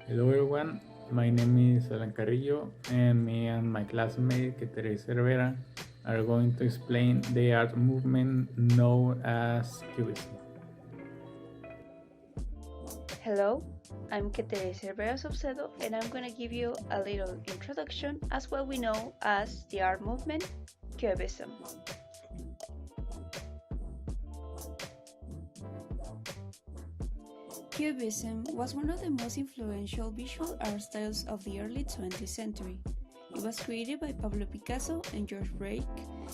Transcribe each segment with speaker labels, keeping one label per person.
Speaker 1: Hello everyone, my name is Carrillo and me and my classmate Keterei Cervera are going to explain the art movement known as Cubism.
Speaker 2: Hello, I'm Keterei Cervera Saucedo and I'm going to give you a little introduction as what we know as the art movement, Cubism. Cubism was one of the most influential visual art styles of the early 20th century. It was created by Pablo Picasso and Georges Braque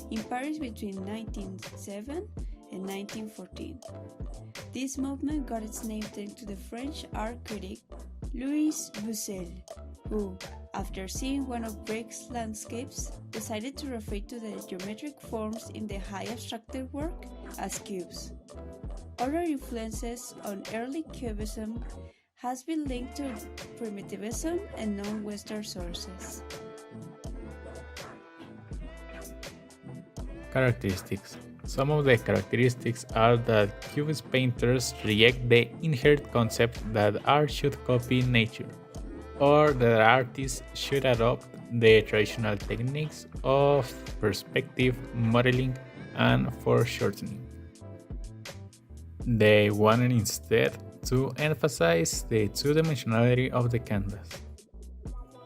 Speaker 2: in Paris between 1907 and 1914. This movement got its name thanks to the French art critic Louis Bussel, who, after seeing one of Braque's landscapes, decided to refer to the geometric forms in the high abstracted work as cubes. Other influences on early Cubism has been linked to primitivism and non-Western sources.
Speaker 1: Characteristics. Some of the characteristics are that Cubist painters reject the inherent concept that art should copy nature, or that artists should adopt the traditional techniques of perspective, modeling, and foreshortening. They wanted instead to emphasize the two-dimensionality of the canvas.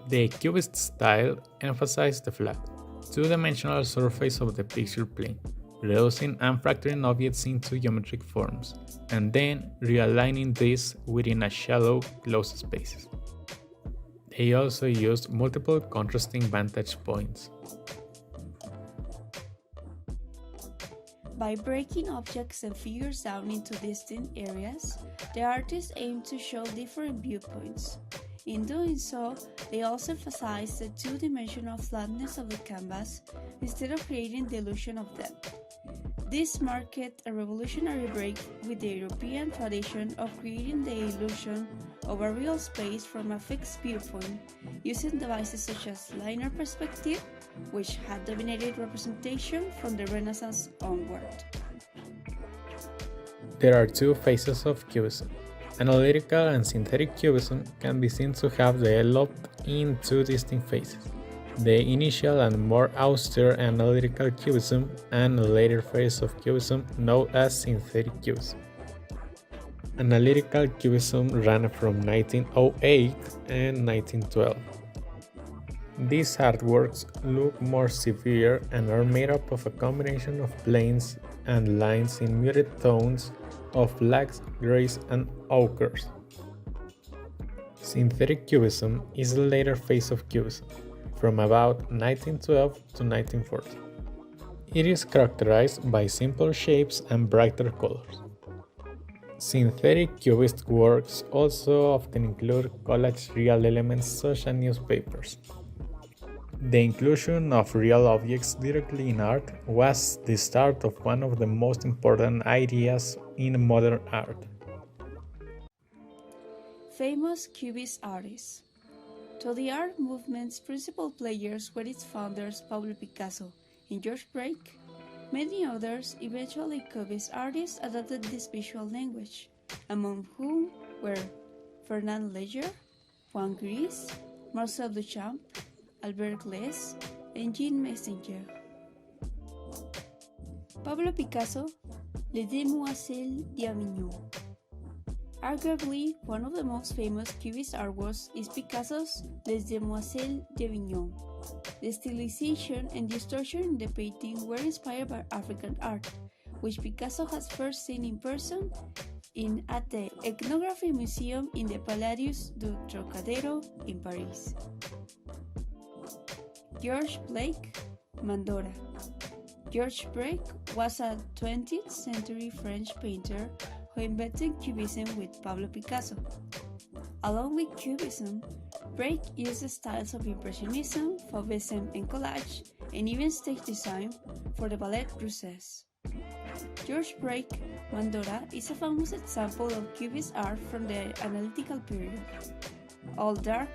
Speaker 1: The Cubist style emphasized the flat, two-dimensional surface of the picture plane, reducing and fracturing objects into geometric forms, and then realigning these within a shallow, closed spaces. They also used multiple contrasting vantage points.
Speaker 2: By breaking objects and figures down into distinct areas, the artists aimed to show different viewpoints. In doing so, they also emphasized the two-dimensional flatness of the canvas instead of creating the illusion of depth. This marked a revolutionary break with the European tradition of creating the illusion of a real space from a fixed viewpoint, using devices such as linear perspective, which had dominated representation from the Renaissance onward.
Speaker 1: There are two phases of Cubism. Analytical and synthetic Cubism can be seen to have developed in two distinct phases: the initial and more austere analytical Cubism and a later phase of Cubism known as synthetic Cubism. Analytical Cubism ran from 1908 and 1912. These artworks look more severe and are made up of a combination of planes and lines in muted tones of blacks, grays, and ochres. Synthetic Cubism is the later phase of Cubism, from about 1912 to 1940. It is characterized by simpler shapes and brighter colors. Synthetic Cubist works also often include collaged real elements such as newspapers. The inclusion of real objects directly in art was the start of one of the most important ideas in modern art.
Speaker 2: Famous Cubist artists. Though the art movement's principal players were its founders Pablo Picasso and Georges Braque, many others, eventually Cubist artists, adopted this visual language, among whom were Fernand Léger, Juan Gris, Marcel Duchamp, Albert Glaise, and Jean Messenger. Pablo Picasso, Les Demoiselles d'Avignon. Arguably, one of the most famous Cubist artworks is Picasso's Les Demoiselles d'Avignon. The stylization and distortion in the painting were inspired by African art, which Picasso has first seen in person at the Ethnography Museum in the Palladius du Trocadero in Paris. Georges Braque, Mandora. Georges Braque was a 20th century French painter who invented Cubism with Pablo Picasso. Along with Cubism, Braque used the styles of Impressionism, Fauvism, and collage, and even stage design for the ballet Russes. Georges Braque, Mandora is a famous example of Cubist art from the Analytical period. All dark,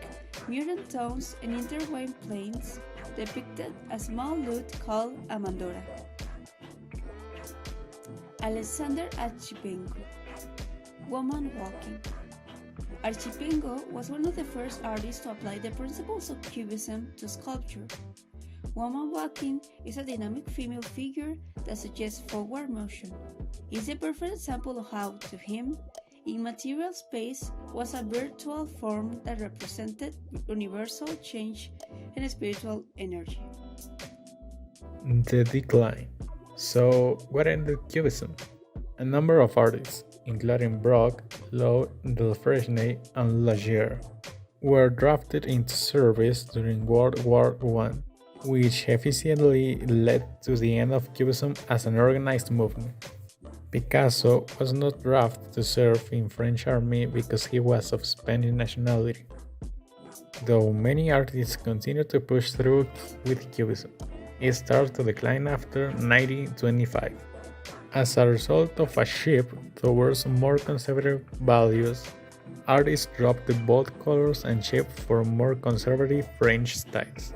Speaker 2: muted tones and intertwined planes depicted a small lute called a Mandora. Alexander Achipenko, Woman Walking. Archipengo was one of the first artists to apply the principles of Cubism to sculpture. Woman walking is a dynamic female figure that suggests forward motion. It's a perfect example of how, to him, immaterial space was a virtual form that represented universal change and spiritual energy.
Speaker 1: The decline. So, what ended Cubism? A number of artists, including Brock, Lowe, Delfresne, and Laguerre, were drafted into service during World War I, which efficiently led to the end of Cubism as an organized movement. Picasso was not drafted to serve in French army because he was of Spanish nationality, though many artists continued to push through with Cubism. It started to decline after 1925. As a result of a shift towards more conservative values, artists dropped the bold colors and shape for more conservative French styles.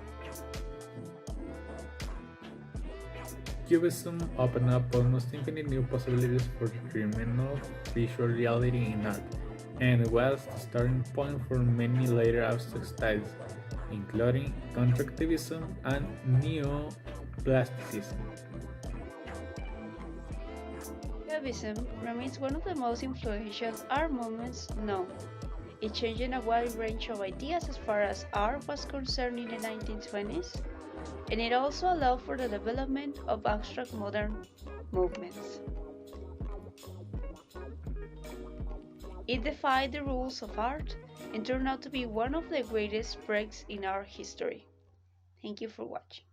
Speaker 1: Cubism opened up almost infinite new possibilities for the treatment of visual reality in art, and was the starting point for many later abstract styles, including constructivism and neoplasticism.
Speaker 2: Cubism remains one of the most influential art movements known. It changed a wide range of ideas as far as art was concerned in the 1920s, and it also allowed for the development of abstract modern movements. It defied the rules of art and turned out to be one of the greatest breaks in art history. Thank you for watching.